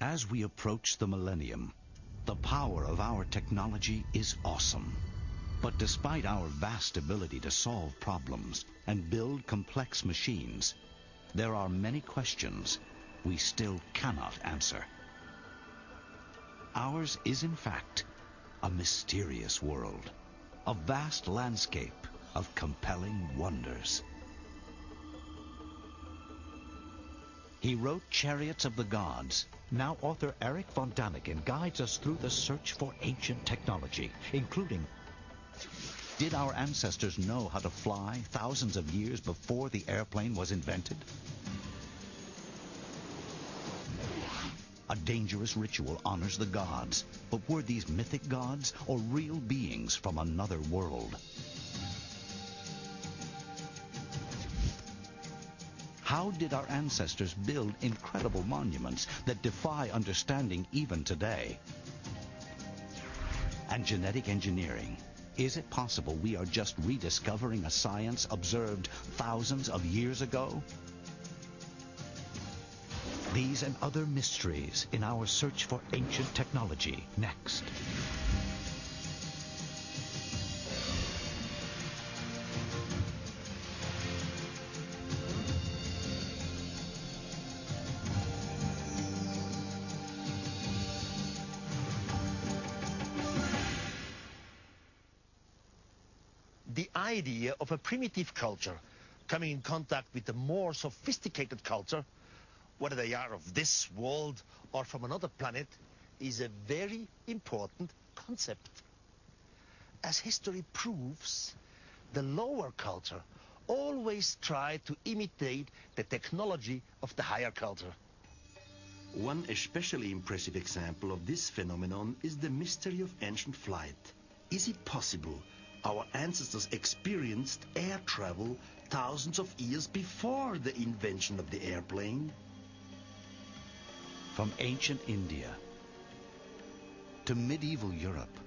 As we approach the millennium, the power of our technology is awesome. But despite our vast ability to solve problems and build complex machines, there are many questions we still cannot answer. Ours is, in fact, a mysterious world, a vast landscape of compelling wonders. He wrote Chariots of the Gods. Now author Erich von Daniken guides us through the search for ancient technology, including: did our ancestors know how to fly thousands of years before the airplane was invented? A dangerous ritual honors the gods, but were these mythic gods or real beings from another world? How did our ancestors build incredible monuments that defy understanding even today? And genetic engineering. Is it possible we are just rediscovering a science observed thousands of years ago? These and other mysteries in our search for ancient technology, next. The idea of a primitive culture coming in contact with a more sophisticated culture, whether they are of this world or from another planet, is a very important concept. As history proves, the lower culture always tried to imitate the technology of the higher culture. One especially impressive example of this phenomenon is the mystery of ancient flight. Is it possible our ancestors experienced air travel thousands of years before the invention of the airplane? From ancient India to medieval Europe,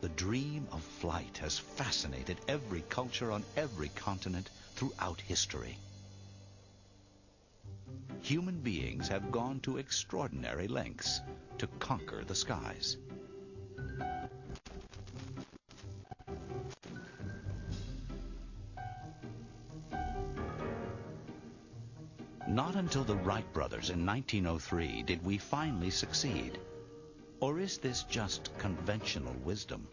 the dream of flight has fascinated every culture on every continent throughout history. Human beings have gone to extraordinary lengths to conquer the skies. Not until the Wright brothers in 1903 did we finally succeed. Or is this just conventional wisdom?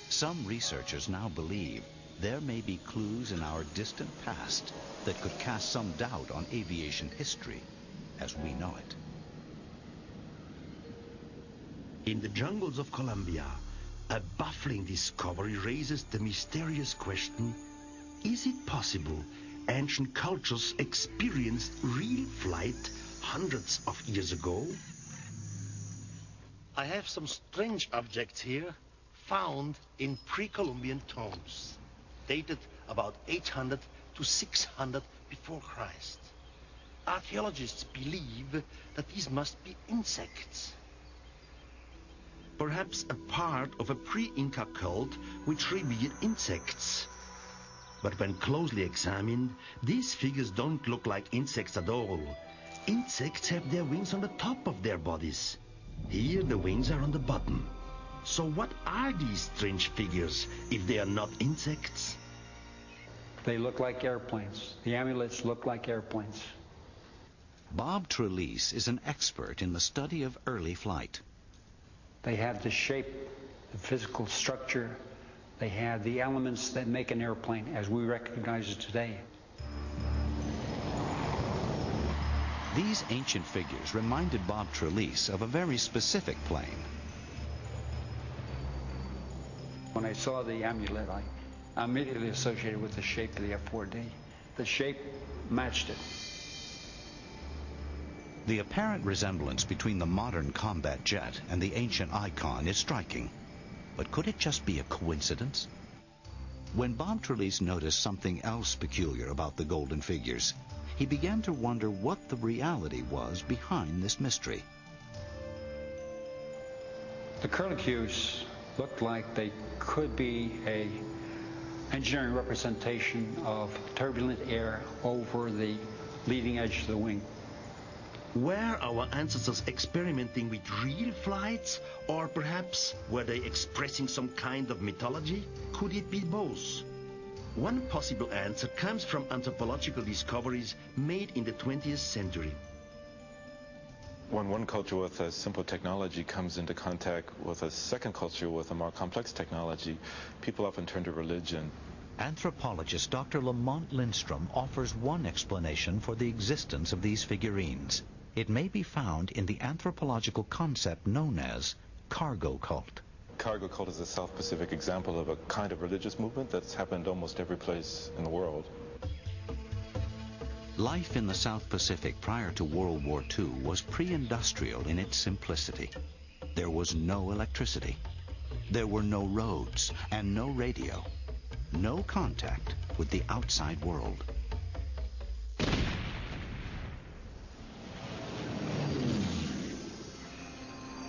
Some researchers now believe there may be clues in our distant past that could cast some doubt on aviation history as we know it. In the jungles of Colombia, a baffling discovery raises the mysterious question: is it possible ancient cultures experienced real flight hundreds of years ago? I have some strange objects here found in pre-Columbian tombs, dated about 800 to 600 before Christ. Archaeologists believe that these must be insects. Perhaps a part of a pre-Inca cult which revered insects. But when closely examined, these figures don't look like insects at all. Insects have their wings on the top of their bodies. Here the wings are on the bottom. So what are these strange figures if they are not insects? They look like airplanes. The amulets look like airplanes. Bob Trelease is an expert in the study of early flight. They have the shape, the physical structure. They have the elements that make an airplane as we recognize it today. These ancient figures reminded Bob Trelease of a very specific plane. When I saw the amulet, I immediately associated with the shape of the F-4D. The shape matched it. The apparent resemblance between the modern combat jet and the ancient icon is striking. But could it just be a coincidence? When Bob Trelease noticed something else peculiar about the golden figures, he began to wonder what the reality was behind this mystery. The curlicues looked like they could be a engineering representation of turbulent air over the leading edge of the wing. Were our ancestors experimenting with real flights, or perhaps were they expressing some kind of mythology? Could it be both? One possible answer comes from anthropological discoveries made in the 20th century. When one culture with a simple technology comes into contact with a second culture with a more complex technology, people often turn to religion. Anthropologist Dr. Lamont Lindstrom offers one explanation for the existence of these figurines. It may be found in the anthropological concept known as cargo cult. Cargo cult is a South Pacific example of a kind of religious movement that's happened almost every place in the world. Life in the South Pacific prior to World War II was pre-industrial in its simplicity. There was no electricity. There were no roads and no radio. No contact with the outside world.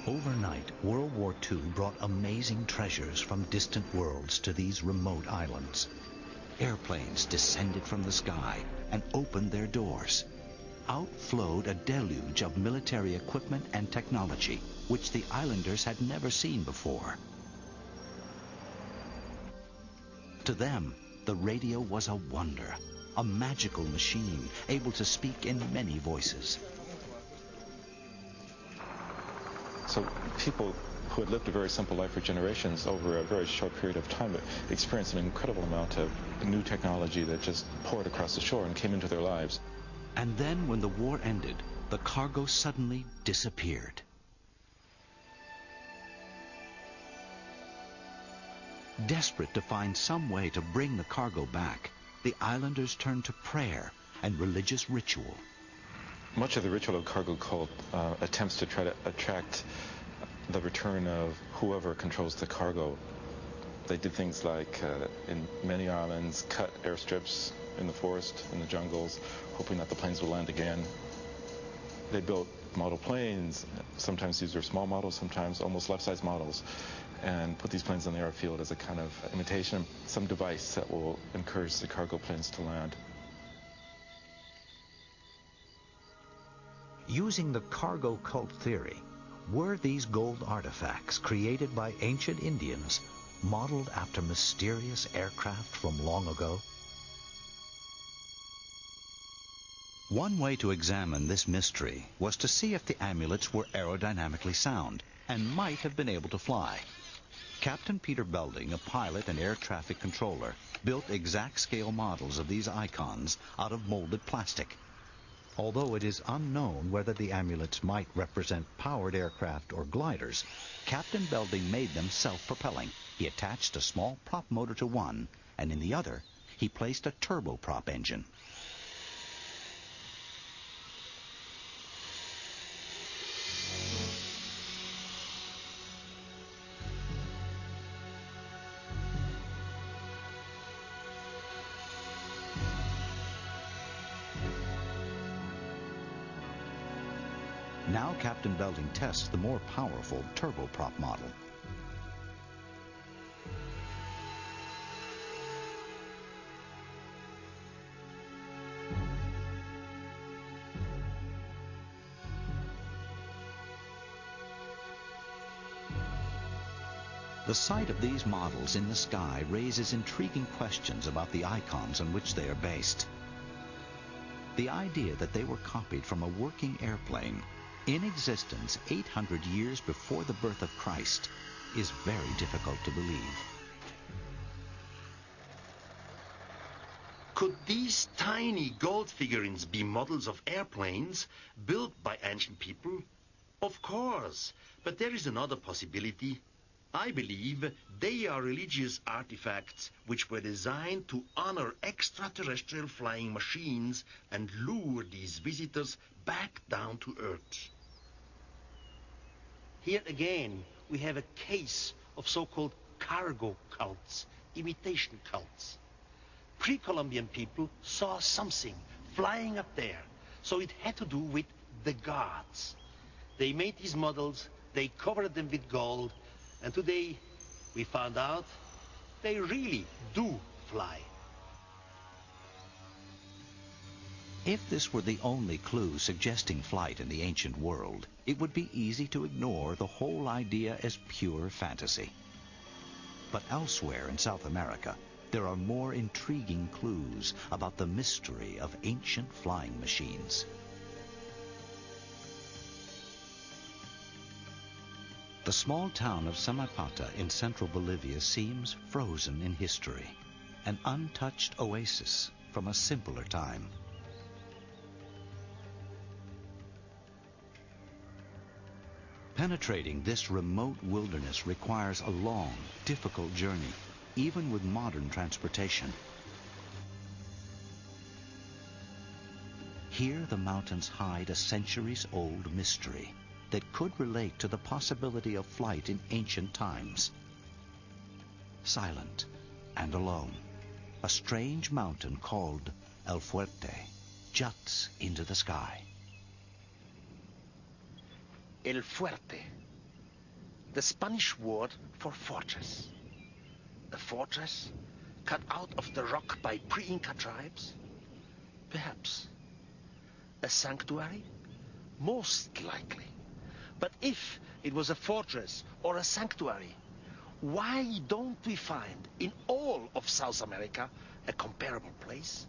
Overnight, World War II brought amazing treasures from distant worlds to these remote islands. Airplanes descended from the sky and opened their doors. Out flowed a deluge of military equipment and technology, which the islanders had never seen before. To them, the radio was a wonder, a magical machine able to speak in many voices. So people who had lived a very simple life for generations over a very short period of time experienced an incredible amount of new technology that just poured across the shore and came into their lives. And then when the war ended, the cargo suddenly disappeared. Desperate to find some way to bring the cargo back, the islanders turned to prayer and religious ritual. Much of the ritual of cargo cult attempts to try to attract the return of whoever controls the cargo. They did things like, in many islands, cut airstrips in the forest, in the jungles, hoping that the planes will land again. They built model planes. Sometimes these are small models, sometimes almost life-size models, and put these planes on the airfield as a kind of imitation, some device that will encourage the cargo planes to land. Using the cargo cult theory, were these gold artifacts created by ancient Indians modeled after mysterious aircraft from long ago? One way to examine this mystery was to see if the amulets were aerodynamically sound and might have been able to fly. Captain Peter Belding, a pilot and air traffic controller, built exact-scale models of these icons out of molded plastic. Although it is unknown whether the amulets might represent powered aircraft or gliders, Captain Belding made them self-propelling. He attached a small prop motor to one, and in the other, he placed a turboprop engine. Now Captain Belding tests the more powerful turboprop model. The sight of these models in the sky raises intriguing questions about the icons on which they are based. The idea that they were copied from a working airplane in existence 800 years before the birth of Christ is very difficult to believe. Could these tiny gold figurines be models of airplanes built by ancient people? Of course, but there is another possibility. I believe they are religious artifacts which were designed to honor extraterrestrial flying machines and lure these visitors back down to Earth. Here again, we have a case of so-called cargo cults, imitation cults. Pre-Columbian people saw something flying up there, so it had to do with the gods. They made these models, they covered them with gold, and today we found out they really do fly. If this were the only clue suggesting flight in the ancient world, it would be easy to ignore the whole idea as pure fantasy. But elsewhere in South America, there are more intriguing clues about the mystery of ancient flying machines. The small town of Samaipata in central Bolivia seems frozen in history, an untouched oasis from a simpler time. Penetrating this remote wilderness requires a long, difficult journey, even with modern transportation. Here the mountains hide a centuries-old mystery that could relate to the possibility of flight in ancient times. Silent and alone, a strange mountain called El Fuerte juts into the sky. El Fuerte, the Spanish word for fortress. A fortress cut out of the rock by pre-Inca tribes? Perhaps. A sanctuary? Most likely. But if it was a fortress or a sanctuary, why don't we find in all of South America a comparable place?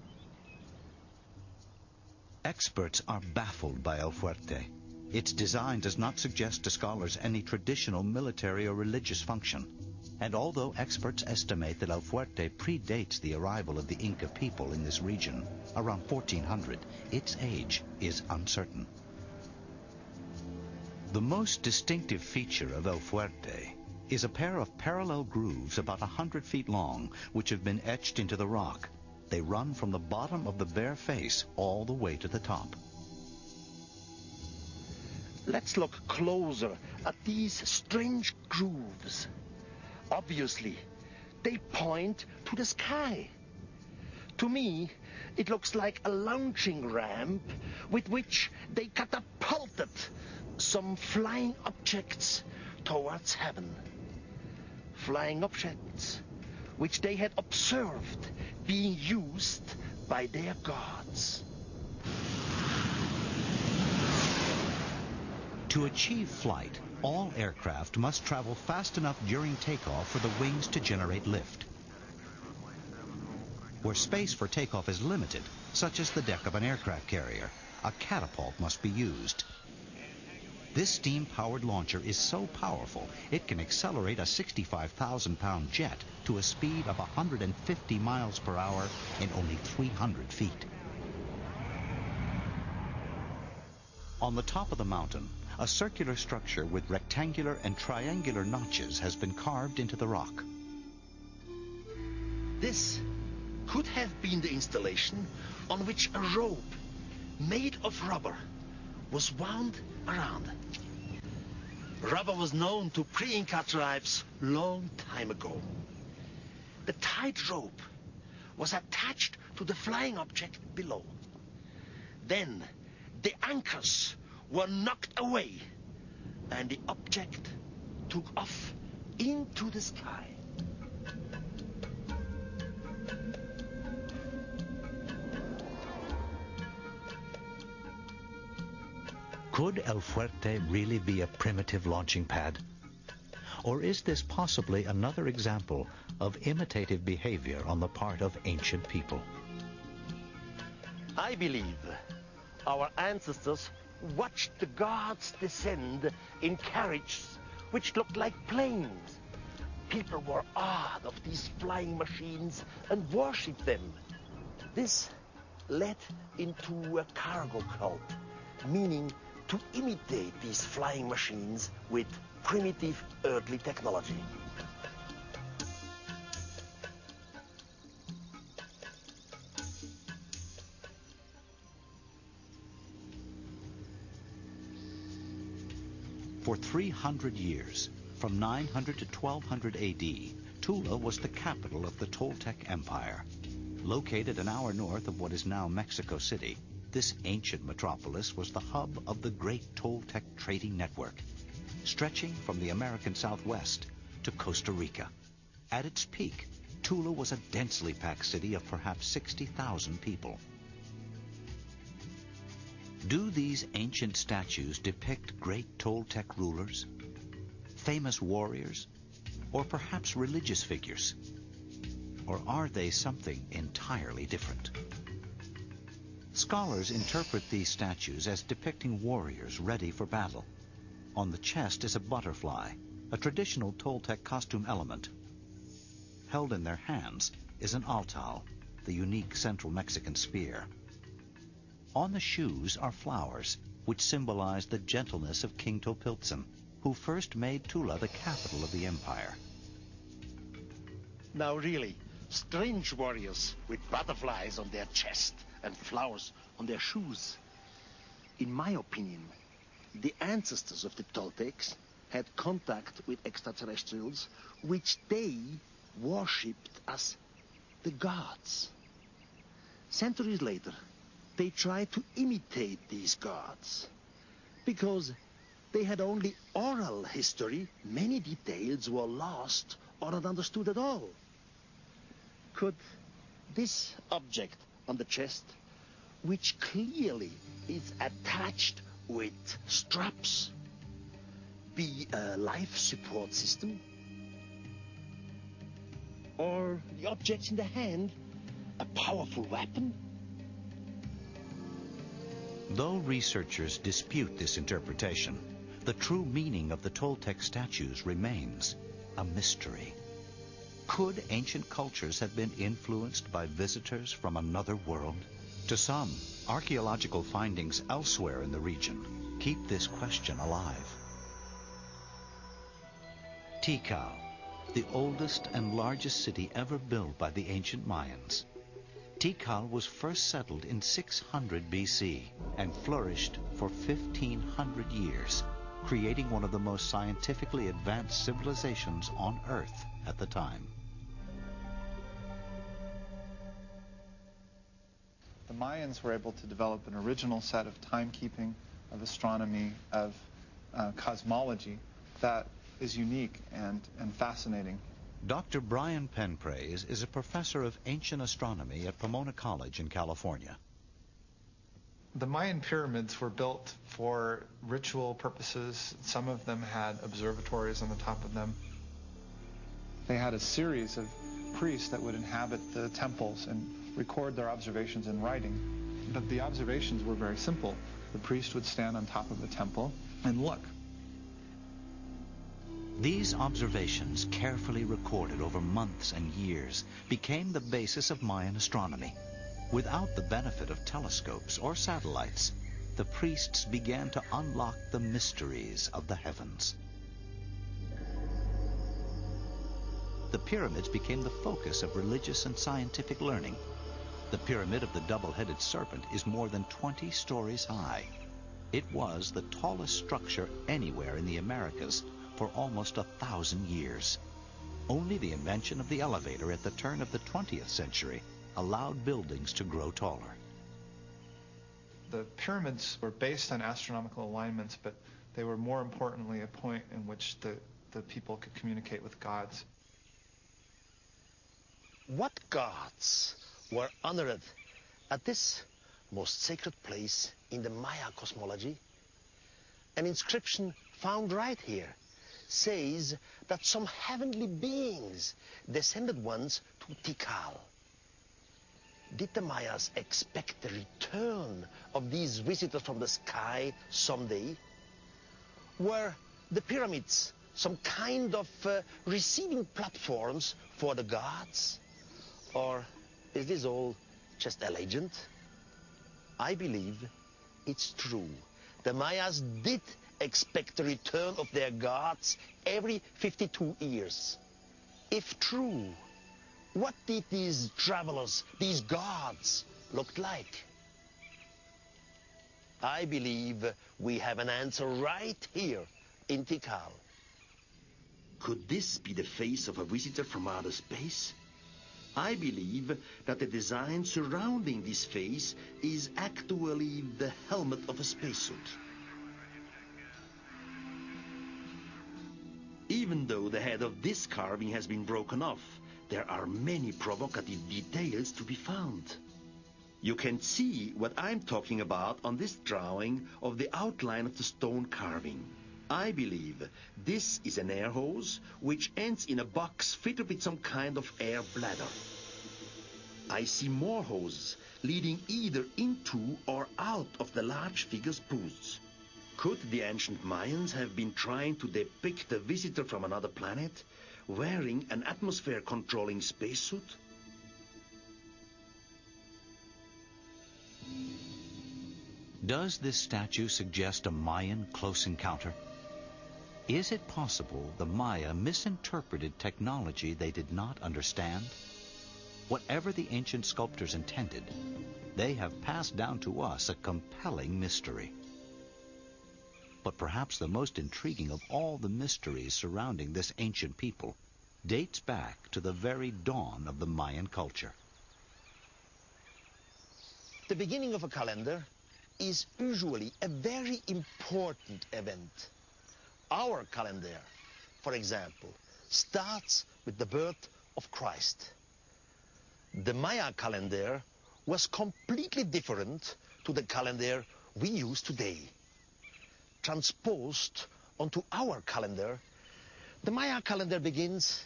Experts are baffled by El Fuerte. Its design does not suggest to scholars any traditional military or religious function. And although experts estimate that El Fuerte predates the arrival of the Inca people in this region, around 1400, its age is uncertain. The most distinctive feature of El Fuerte is a pair of parallel grooves about 100 feet long, which have been etched into the rock. They run from the bottom of the bare face all the way to the top. Let's look closer at these strange grooves. Obviously, they point to the sky. To me, it looks like a launching ramp with which they catapulted some flying objects towards heaven. Flying objects which they had observed being used by their gods. To achieve flight, all aircraft must travel fast enough during takeoff for the wings to generate lift. Where space for takeoff is limited, such as the deck of an aircraft carrier, a catapult must be used. This steam-powered launcher is so powerful, it can accelerate a 65,000-pound jet to a speed of 150 miles per hour in only 300 feet. On the top of the mountain, a circular structure with rectangular and triangular notches has been carved into the rock. This could have been the installation on which a rope made of rubber was wound around. Rubber was known to pre-Inca tribes long time ago. The tight rope was attached to the flying object below. Then the anchors were knocked away and the object took off into the sky. Could El Fuerte really be a primitive launching pad? Or is this possibly another example of imitative behavior on the part of ancient people? I believe our ancestors watched the gods descend in carriages which looked like planes. People were awed of these flying machines and worshipped them. This led into a cargo cult, meaning to imitate these flying machines with primitive earthly technology. For 300 years, from 900 to 1200 AD, Tula was the capital of the Toltec Empire. Located an hour north of what is now Mexico City, this ancient metropolis was the hub of the great Toltec trading network, stretching from the American Southwest to Costa Rica. At its peak, Tula was a densely packed city of perhaps 60,000 people. Do these ancient statues depict great Toltec rulers, famous warriors, or perhaps religious figures? Or are they something entirely different? Scholars interpret these statues as depicting warriors ready for battle. On the chest is a butterfly, a traditional Toltec costume element. Held in their hands is an altal, the unique central Mexican spear. On the shoes are flowers, which symbolize the gentleness of King Topiltzin, who first made Tula the capital of the empire. Now really, strange warriors with butterflies on their chest and flowers on their shoes. In my opinion, the ancestors of the Toltecs had contact with extraterrestrials, which they worshipped as the gods. Centuries later, they tried to imitate these gods. Because they had only oral history, many details were lost or not understood at all. Could this object on the chest, which clearly is attached with straps, be a life support system? Or the object in the hand, a powerful weapon? Though researchers dispute this interpretation, the true meaning of the Toltec statues remains a mystery. Could ancient cultures have been influenced by visitors from another world? To some, archaeological findings elsewhere in the region keep this question alive. Tikal, the oldest and largest city ever built by the ancient Mayans. Tikal was first settled in 600 BC and flourished for 1,500 years, creating one of the most scientifically advanced civilizations on Earth at the time. The Mayans were able to develop an original set of timekeeping, of astronomy, of cosmology that is unique and fascinating. Dr. Brian Penpraise is a professor of ancient astronomy at Pomona College in California. The Mayan pyramids were built for ritual purposes. Some of them had observatories on the top of them. They had a series of priests that would inhabit the temples and record their observations in writing. But the observations were very simple. The priest would stand on top of the temple and look. These observations, carefully recorded over months and years, became the basis of Mayan astronomy. Without the benefit of telescopes or satellites, the priests began to unlock the mysteries of the heavens. The pyramids became the focus of religious and scientific learning. The pyramid of the double-headed serpent is more than 20 stories high. It was the tallest structure anywhere in the Americas for almost 1,000 years. Only the invention of the elevator at the turn of the 20th century allowed buildings to grow taller. The pyramids were based on astronomical alignments, but they were more importantly a point in which the people could communicate with gods. What gods were honored at this most sacred place in the Maya cosmology? An inscription found right here says that some heavenly beings descended once to Tikal. Did the Mayas expect the return of these visitors from the sky someday? Were the pyramids some kind of receiving platforms for the gods? Or is this all just a legend? I believe it's true. The Mayas did expect the return of their gods every 52 years. If true, what did these travelers, these gods, look like? I believe we have an answer right here in Tikal. Could this be the face of a visitor from outer space? I believe that the design surrounding this face is actually the helmet of a spacesuit. Even though the head of this carving has been broken off, there are many provocative details to be found. You can see what I'm talking about on this drawing of the outline of the stone carving. I believe this is an air hose which ends in a box fitted with some kind of air bladder. I see more hoses leading either into or out of the large figure's booths. Could the ancient Mayans have been trying to depict a visitor from another planet wearing an atmosphere-controlling spacesuit? Does this statue suggest a Mayan close encounter? Is it possible the Maya misinterpreted technology they did not understand? Whatever the ancient sculptors intended, they have passed down to us a compelling mystery. But perhaps the most intriguing of all the mysteries surrounding this ancient people dates back to the very dawn of the Mayan culture. The beginning of a calendar is usually a very important event. Our calendar, for example, starts with the birth of Christ. The Maya calendar was completely different to the calendar we use today. Transposed onto our calendar, the Maya calendar begins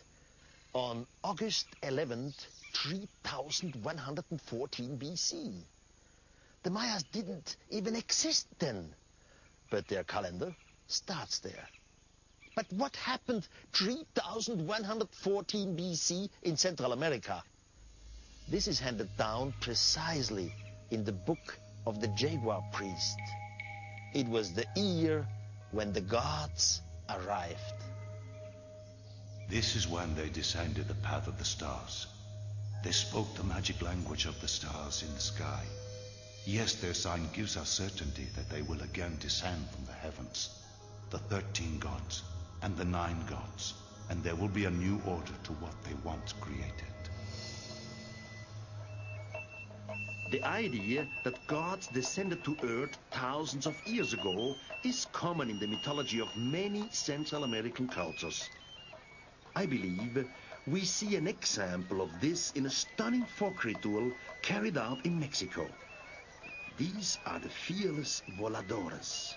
on August 11th, 3114 BC. The Mayas didn't even exist then, but their calendar starts there. But what happened 3114 BC in Central America? This is handed down precisely in the book of the Jaguar priest. It was the year when the gods arrived. This is when they descended the path of the stars. They spoke the magic language of the stars in the sky. Yes, their sign gives us certainty that they will again descend from the heavens, the 13 gods and the 9 gods, and there will be a new order to what they once created. The idea that gods descended to Earth thousands of years ago is common in the mythology of many Central American cultures. I believe we see an example of this in a stunning folk ritual carried out in Mexico. These are the fearless voladores.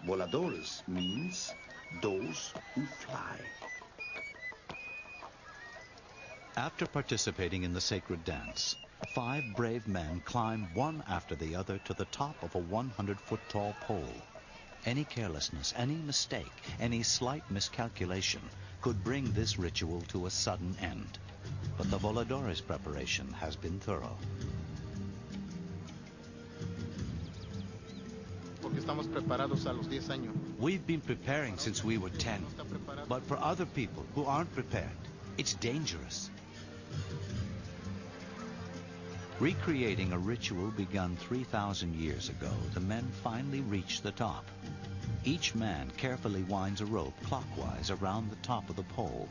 Voladores means those who fly. After participating in the sacred dance, 5 brave men climb one after the other to the top of a 100-foot-tall pole. Any carelessness, any mistake, any slight miscalculation could bring this ritual to a sudden end. But the voladores' preparation has been thorough. We've been preparing since we were 10. But for other people who aren't prepared, it's dangerous. Recreating a ritual begun 3,000 years ago, the men finally reach the top. Each man carefully winds a rope clockwise around the top of the pole.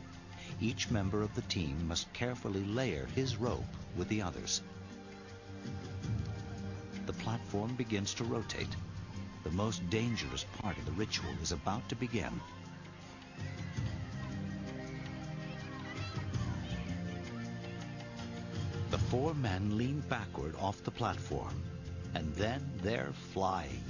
Each member of the team must carefully layer his rope with the others. The platform begins to rotate. The most dangerous part of the ritual is about to begin. The 4 men lean backward off the platform, and then they're flying.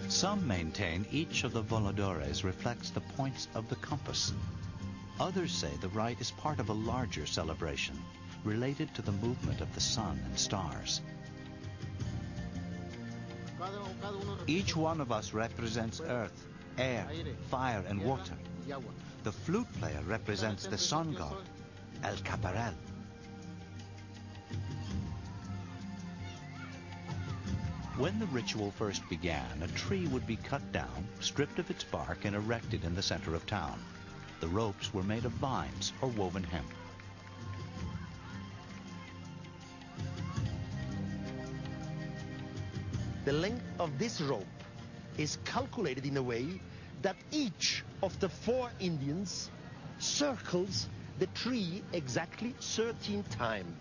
Some maintain each of the voladores reflects the points of the compass. Others say the rite is part of a larger celebration related to the movement of the sun and stars. Each one of us represents earth, air, fire, and water. The flute player represents the sun god, El Caparel. When the ritual first began, a tree would be cut down, stripped of its bark, and erected in the center of town. The ropes were made of vines or woven hemp. The length of this rope is calculated in a way that each of the 4 Indians circles the tree exactly 13 times.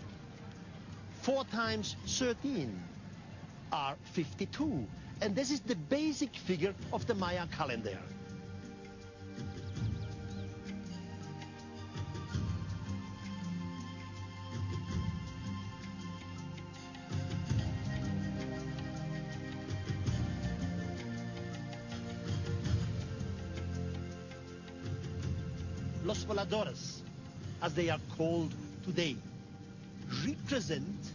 4 times 13 are 52, And this is the basic figure of the Maya calendar. Los voladores, as they are called today, represent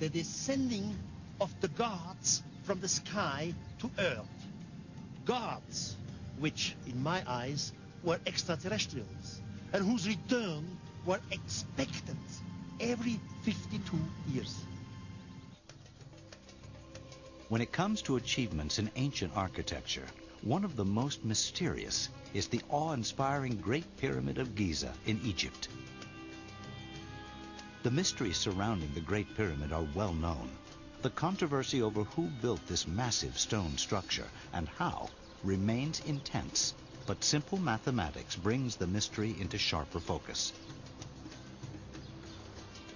the descending of the gods from the sky to earth. Gods which, in my eyes, were extraterrestrials and whose return were expected every 52 years. When it comes to achievements in ancient architecture, one of the most mysterious is the awe-inspiring Great Pyramid of Giza in Egypt. The mysteries surrounding the Great Pyramid are well known. The controversy over who built this massive stone structure and how remains intense, but simple mathematics brings the mystery into sharper focus.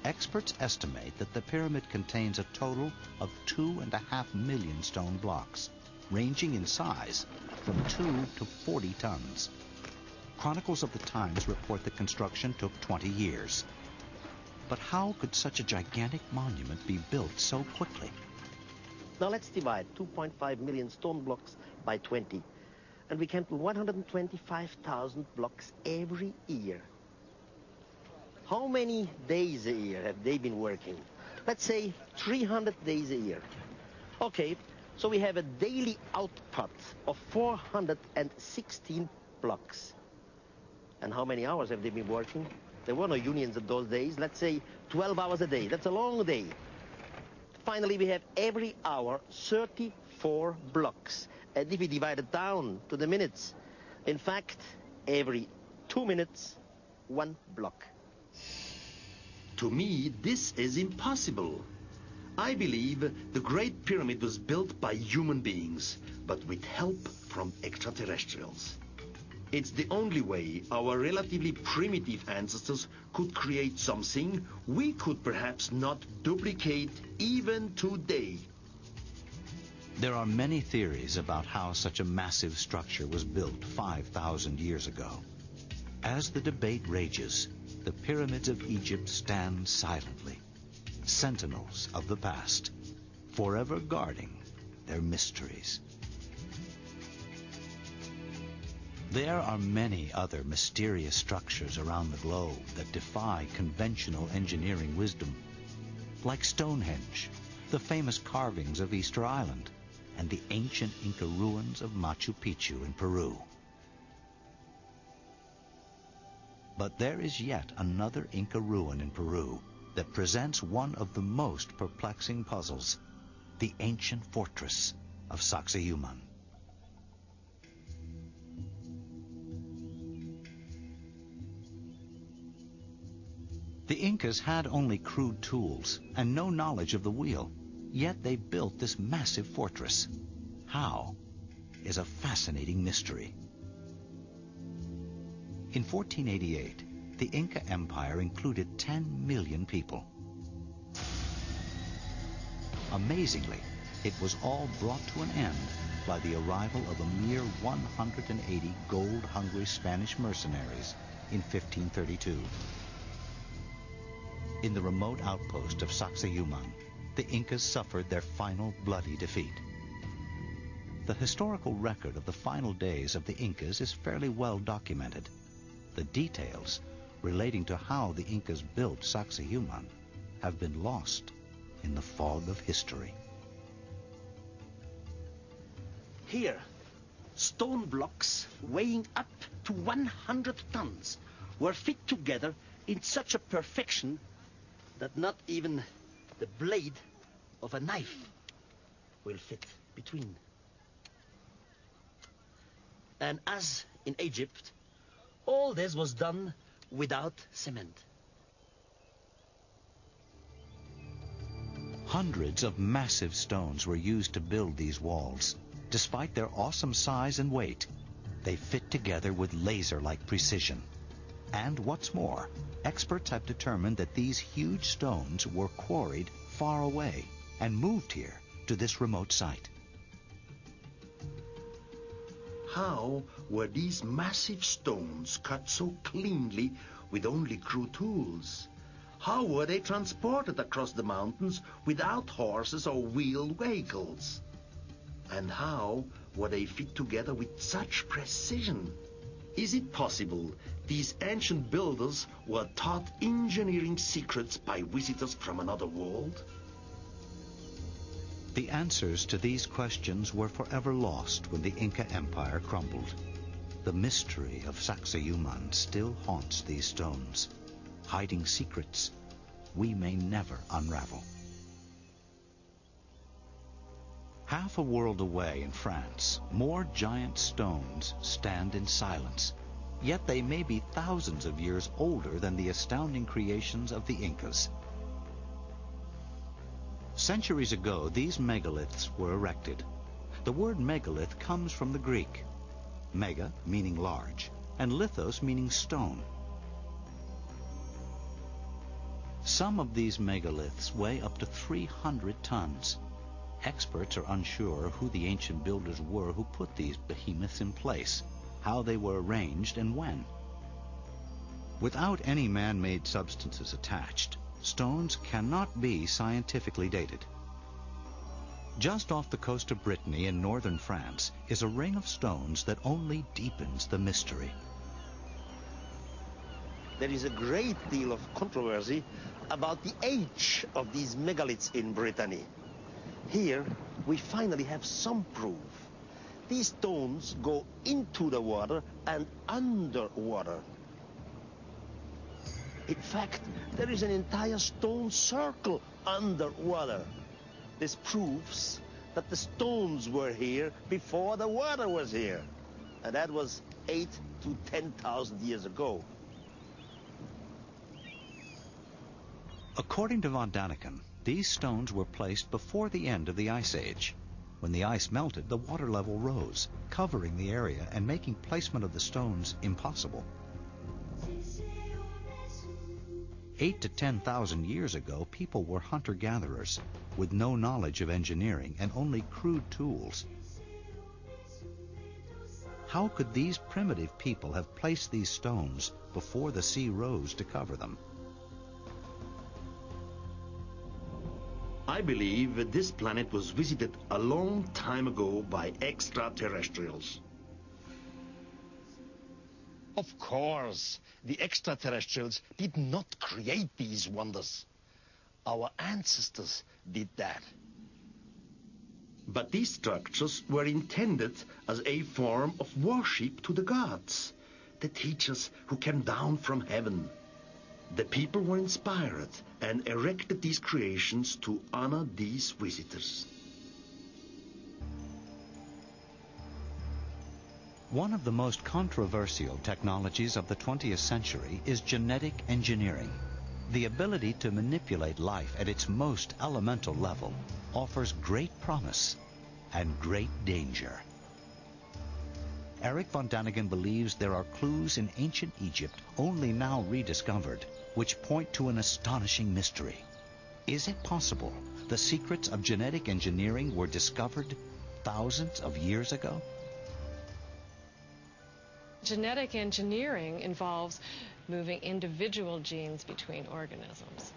Experts estimate that the pyramid contains a total of 2.5 million stone blocks, ranging in size from 2 to 40 tons. Chronicles of the times report the construction took 20 years. But how could such a gigantic monument be built so quickly? Now let's divide 2.5 million stone blocks by 20, and we come to 125,000 blocks every year. How many days a year have they been working? Let's say 300 days a year. Okay, so we have a daily output of 416 blocks. And how many hours have they been working? There were no unions in those days. Let's say 12 hours a day. That's a long day. Finally, we have every hour 34 blocks. And if we divide it down to the minutes, in fact, every 2 minutes, 1 block. To me, this is impossible. I believe the Great Pyramid was built by human beings, but with help from extraterrestrials. It's the only way our relatively primitive ancestors could create something we could perhaps not duplicate even today. There are many theories about how such a massive structure was built 5,000 years ago. As the debate rages, the pyramids of Egypt stand silently, sentinels of the past, forever guarding their mysteries. There are many other mysterious structures around the globe that defy conventional engineering wisdom, like Stonehenge, the famous carvings of Easter Island, and the ancient Inca ruins of Machu Picchu in Peru. But there is yet another Inca ruin in Peru that presents one of the most perplexing puzzles, the ancient fortress of Sacsayhuaman. The Incas had only crude tools and no knowledge of the wheel, yet they built this massive fortress. How is a fascinating mystery. In 1488, the Inca Empire included 10 million people. Amazingly, it was all brought to an end by the arrival of a mere 180 gold-hungry Spanish mercenaries in 1532. In the remote outpost of Sacsayhuaman, the Incas suffered their final bloody defeat. The historical record of the final days of the Incas is fairly well documented. The details relating to how the Incas built Sacsayhuaman have been lost in the fog of history. Here, stone blocks weighing up to 100 tons were fit together in such a perfection that not even the blade of a knife will fit between. And as in Egypt, all this was done without cement. Hundreds of massive stones were used to build these walls. Despite their awesome size and weight, they fit together with laser-like precision. And what's more, experts have determined that these huge stones were quarried far away and moved here to this remote site. How were these massive stones cut so cleanly with only crude tools? How were they transported across the mountains without horses or wheeled vehicles? And how were they fit together with such precision? Is it possible these ancient builders were taught engineering secrets by visitors from another world? The answers to these questions were forever lost when the Inca Empire crumbled. The mystery of Sacsayhuaman still haunts these stones, hiding secrets we may never unravel. Half a world away in France, more giant stones stand in silence, yet they may be thousands of years older than the astounding creations of the Incas. Centuries ago, these megaliths were erected. The word megalith comes from the Greek, mega meaning large, and lithos meaning stone. Some of these megaliths weigh up to 300 tons. Experts are unsure who the ancient builders were who put these behemoths in place, how they were arranged, and when. Without any man-made substances attached, stones cannot be scientifically dated. Just off the coast of Brittany in northern France is a ring of stones that only deepens the mystery. There is a great deal of controversy about the age of these megaliths in Brittany. Here, we finally have some proof. These stones go into the water and underwater. In fact, there is an entire stone circle underwater. This proves that the stones were here before the water was here. And that was 8,000 to 10,000 years ago. According to von Daniken, these stones were placed before the end of the Ice Age. When the ice melted, the water level rose, covering the area and making placement of the stones impossible. 8,000 to 10,000 years ago, people were hunter-gatherers with no knowledge of engineering and only crude tools. How could these primitive people have placed these stones before the sea rose to cover them? I believe that this planet was visited a long time ago by extraterrestrials. Of course, the extraterrestrials did not create these wonders. Our ancestors did that. But these structures were intended as a form of worship to the gods, the teachers who came down from heaven. The people were inspired and erected these creations to honor these visitors. One of the most controversial technologies of the 20th century is genetic engineering. The ability to manipulate life at its most elemental level offers great promise and great danger. Erich von Daniken believes there are clues in ancient Egypt, only now rediscovered, which point to an astonishing mystery. Is it possible the secrets of genetic engineering were discovered thousands of years ago? Genetic engineering involves moving individual genes between organisms.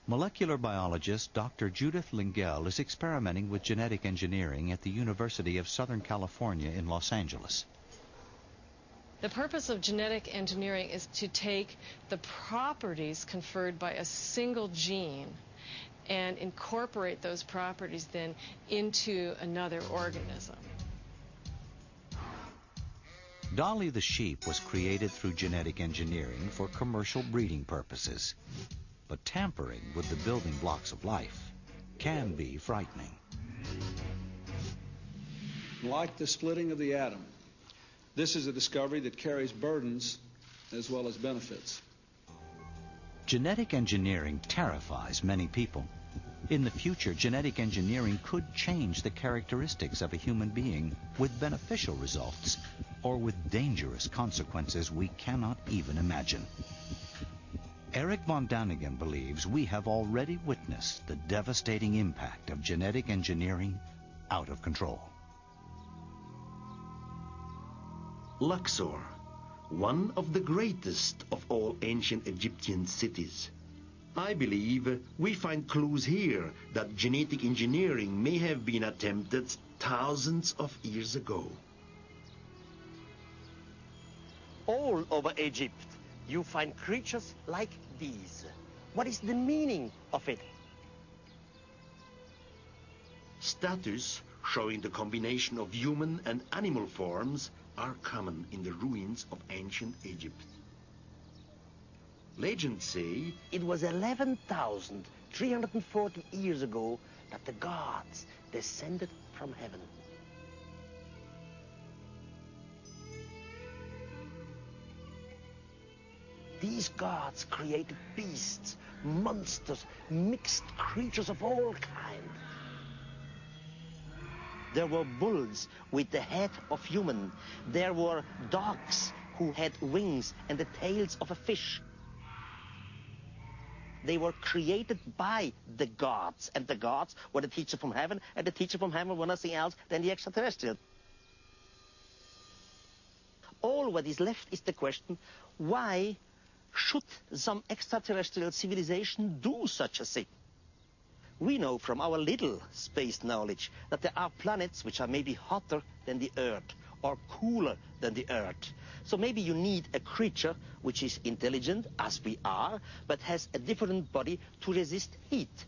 Molecular biologist Dr. Judith Lingell is experimenting with genetic engineering at the University of Southern California in Los Angeles. The purpose of genetic engineering is to take the properties conferred by a single gene and incorporate those properties then into another organism. Dolly the sheep was created through genetic engineering for commercial breeding purposes. But tampering with the building blocks of life can be frightening. Like the splitting of the atom, this is a discovery that carries burdens as well as benefits. Genetic engineering terrifies many people. In the future, genetic engineering could change the characteristics of a human being with beneficial results or with dangerous consequences we cannot even imagine. Erich von Daniken believes we have already witnessed the devastating impact of genetic engineering out of control. Luxor, one of the greatest of all ancient Egyptian cities. I believe we find clues here that genetic engineering may have been attempted thousands of years ago. All over Egypt, you find creatures like these. What is the meaning of it? Statues showing the combination of human and animal forms are common in the ruins of ancient Egypt. Legends say it was 11,340 years ago that the gods descended from heaven. These gods created beasts, monsters, mixed creatures of all kinds. There were bulls with the head of human. There were dogs who had wings and the tails of a fish. They were created by the gods, and the gods were the teacher from heaven, and the teacher from heaven were nothing else than the extraterrestrial. All what is left is the question, why should some extraterrestrial civilization do such a thing? We know from our little space knowledge that there are planets which are maybe hotter than the Earth or cooler than the Earth. So maybe you need a creature which is intelligent, as we are, but has a different body to resist heat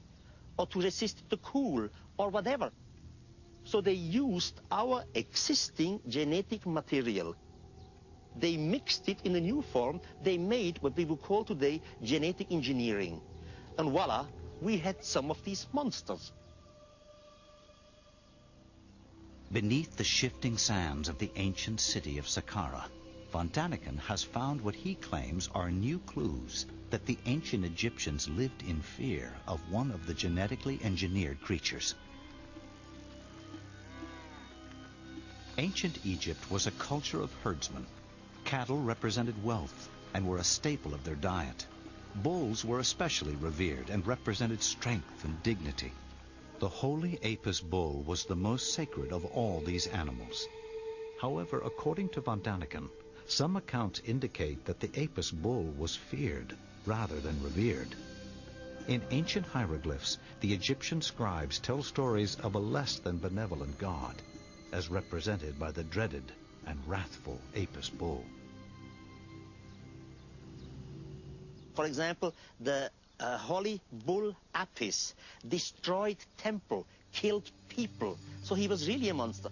or to resist the cool or whatever. So they used our existing genetic material. They mixed it in a new form. They made what we would call today genetic engineering. And voila, we had some of these monsters. Beneath the shifting sands of the ancient city of Saqqara, von Daniken has found what he claims are new clues that the ancient Egyptians lived in fear of one of the genetically engineered creatures. Ancient Egypt was a culture of herdsmen. Cattle represented wealth and were a staple of their diet. Bulls were especially revered and represented strength and dignity. The holy Apis bull was the most sacred of all these animals. However, according to von Daniken, some accounts indicate that the Apis bull was feared rather than revered. In ancient hieroglyphs, the Egyptian scribes tell stories of a less than benevolent god, as represented by the dreaded and wrathful Apis bull. For example, the holy bull Apis destroyed temple, killed people, so he was really a monster.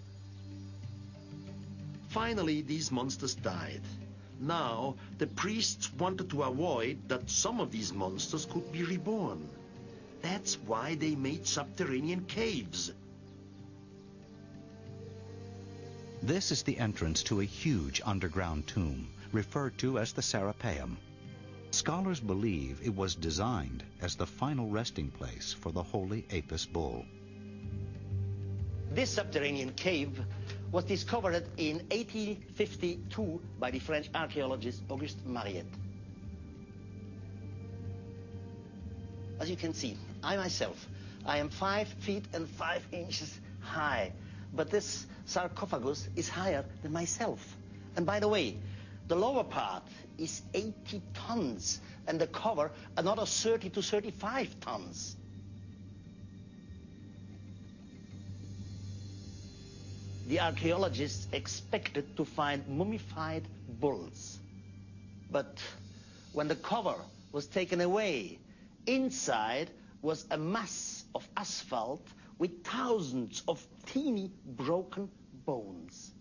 Finally, these monsters died. Now, the priests wanted to avoid that some of these monsters could be reborn. That's why they made subterranean caves. This is the entrance to a huge underground tomb, referred to as the Serapeum. Scholars believe it was designed as the final resting place for the holy Apis bull. This subterranean cave was discovered in 1852 by the French archaeologist Auguste Mariette. As you can see, I myself, I am 5 feet and 5 inches high, but this sarcophagus is higher than myself. And by the way, the lower part is 80 tons, and the cover another 30 to 35 tons. The archaeologists expected to find mummified bulls. But when the cover was taken away, inside was a mass of asphalt with thousands of teeny broken bones.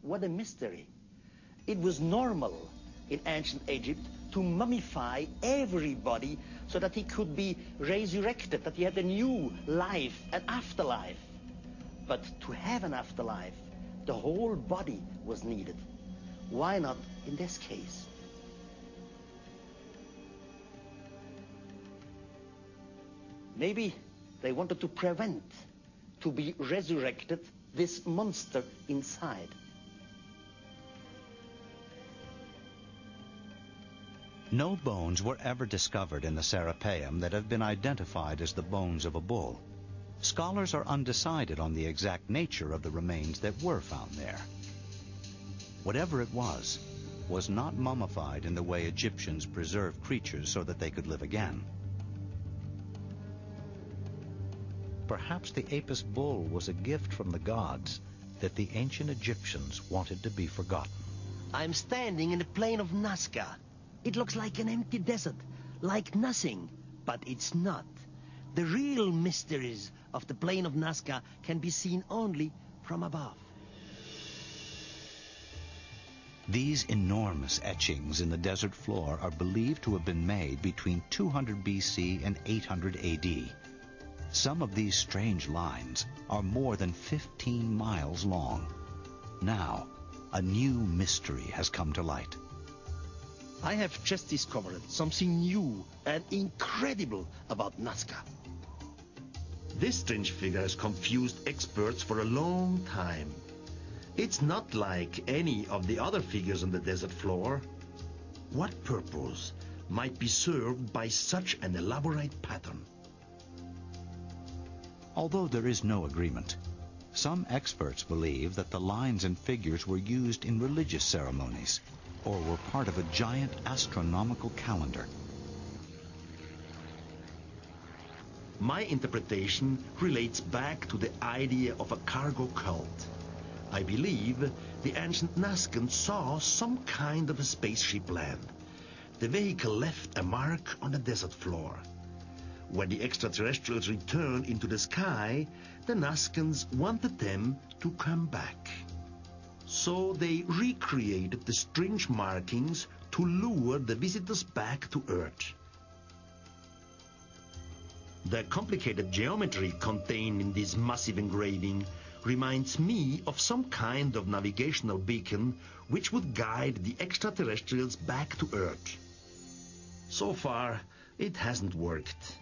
What a mystery. It was normal in ancient Egypt to mummify everybody so that he could be resurrected, that he had a new life, an afterlife. But to have an afterlife, the whole body was needed. Why not in this case? Maybe they wanted to prevent, to be resurrected, this monster inside. No bones were ever discovered in the Serapeum that have been identified as the bones of a bull. Scholars are undecided on the exact nature of the remains that were found there. Whatever it was not mummified in the way Egyptians preserved creatures so that they could live again. Perhaps the Apis bull was a gift from the gods that the ancient Egyptians wanted to be forgotten. I'm standing in the plain of Nazca. It looks like an empty desert, like nothing, but it's not. The real mysteries of the plain of Nazca can be seen only from above. These enormous etchings in the desert floor are believed to have been made between 200 BC and 800 AD. Some of these strange lines are more than 15 miles long. Now, a new mystery has come to light. I have just discovered something new and incredible about Nazca. This strange figure has confused experts for a long time. It's not like any of the other figures on the desert floor. What purpose might be served by such an elaborate pattern? Although there is no agreement, some experts believe that the lines and figures were used in religious ceremonies or were part of a giant astronomical calendar. My interpretation relates back to the idea of a cargo cult. I believe the ancient Nazcans saw some kind of a spaceship land. The vehicle left a mark on the desert floor. When the extraterrestrials returned into the sky, the Nazcans wanted them to come back. So they recreated the strange markings to lure the visitors back to Earth. The complicated geometry contained in this massive engraving reminds me of some kind of navigational beacon which would guide the extraterrestrials back to Earth. So far, it hasn't worked.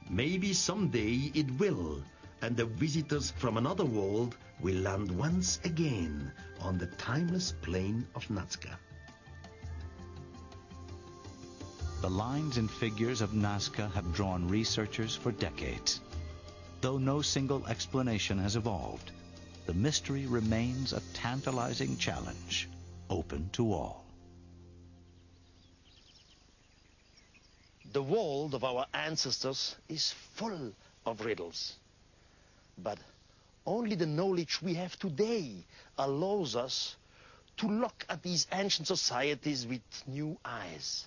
Maybe someday it will, and the visitors from another world will land once again on the timeless plain of Nazca. The lines and figures of Nazca have drawn researchers for decades. Though no single explanation has evolved, the mystery remains a tantalizing challenge, open to all. The world of our ancestors is full of riddles. But only the knowledge we have today allows us to look at these ancient societies with new eyes,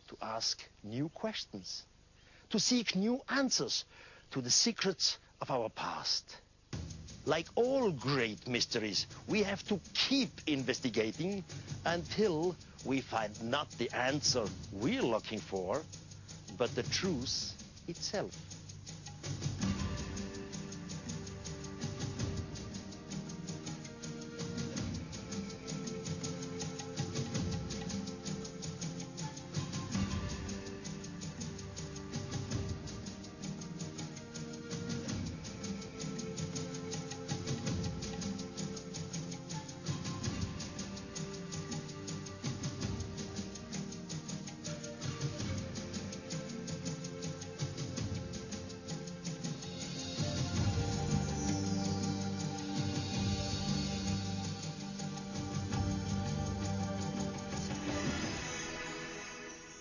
to ask new questions, to seek new answers to the secrets of our past. Like all great mysteries, we have to keep investigating until we find not the answer we're looking for, but the truth itself.